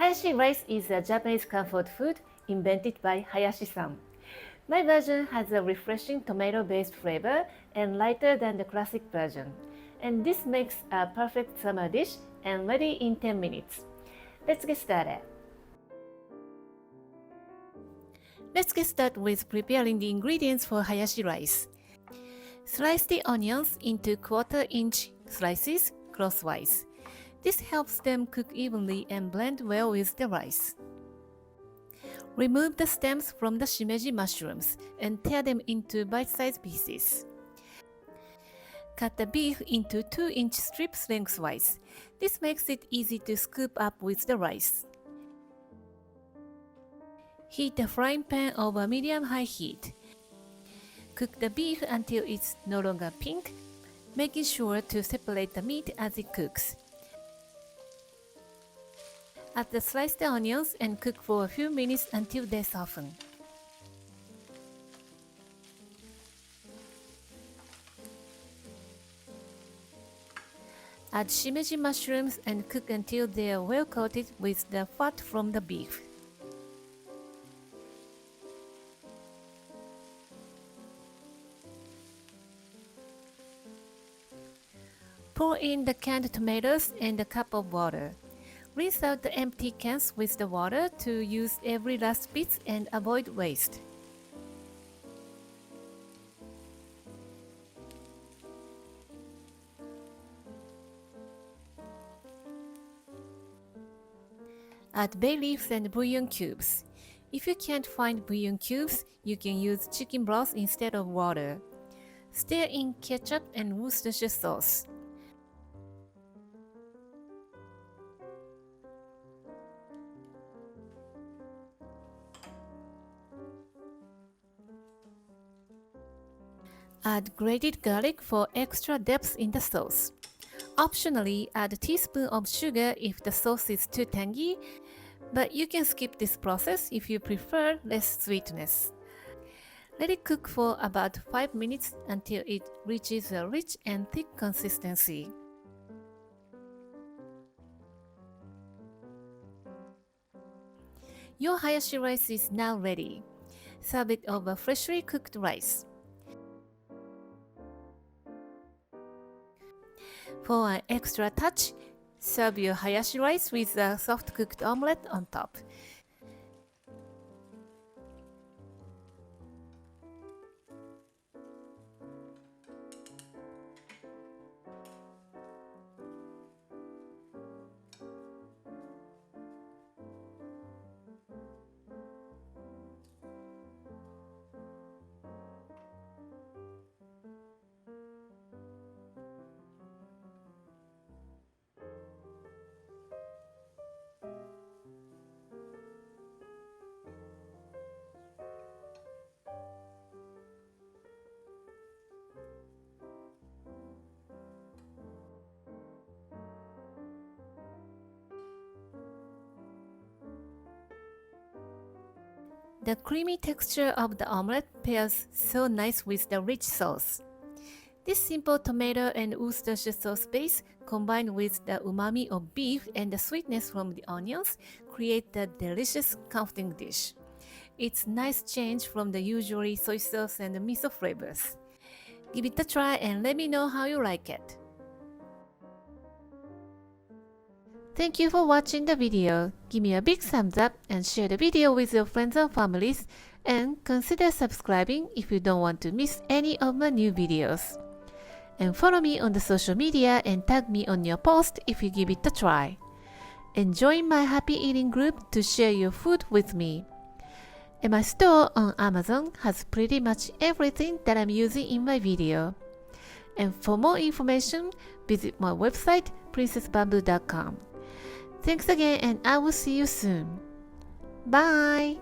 Hayashi rice is a Japanese comfort food invented by Hayashi-san. My version has a refreshing tomato-based flavor and lighter than the classic version. And this makes a perfect summer dish and ready in 10 minutes. Let's get started. Let's get started with preparing the ingredients for Hayashi rice. Slice the onions into quarter-inch slices crosswise. This helps them cook evenly and blend well with the rice. Remove the stems from the Shimeji mushrooms and tear them into bite-sized pieces. Cut the beef into 2-inch strips lengthwise. This makes it easy to scoop up with the rice. Heat a frying pan over medium-high heat. Cook the beef until it's no longer pink, making sure to separate the meat as it cooks. Add the sliced onions and cook for a few minutes until they soften. Add Shimeji mushrooms and cook until they are well coated with the fat from the beef. Pour in the canned tomatoes and a cup of water. Rinse out the empty cans with the water to use every last bit and avoid waste. Add bay leaves and bouillon cubes. If you can't find bouillon cubes, you can use chicken broth instead of water. Stir in ketchup and Worcestershire sauce. Add grated garlic for extra depth in the sauce. Optionally, add a teaspoon of sugar if the sauce is too tangy, but you can skip this process if you prefer less sweetness. Let it cook for about 5 minutes until it reaches a rich and thick consistency. Your Hayashi rice is now ready. Serve it over freshly cooked rice. For an extra touch, serve your Hayashi rice with a soft-cooked omelette on top. The creamy texture of the omelette pairs so nice with the rich sauce. This simple tomato and Worcestershire sauce base, combined with the umami of beef and the sweetness from the onions, create the delicious comforting dish. It's a nice change from the usually soy sauce and the miso flavors. Give it a try and let me know how you like it. Thank you for watching the video. Give me a big thumbs up and share the video with your friends and families, and consider subscribing if you don't want to miss any of my new videos. And follow me on the social media and tag me on your post if you give it a try. And join my happy eating group to share your food with me. And my store on Amazon has pretty much everything that I'm using in my video. And for more information, visit my website princessbamboo.com. Thanks again, and I will see you soon. Bye!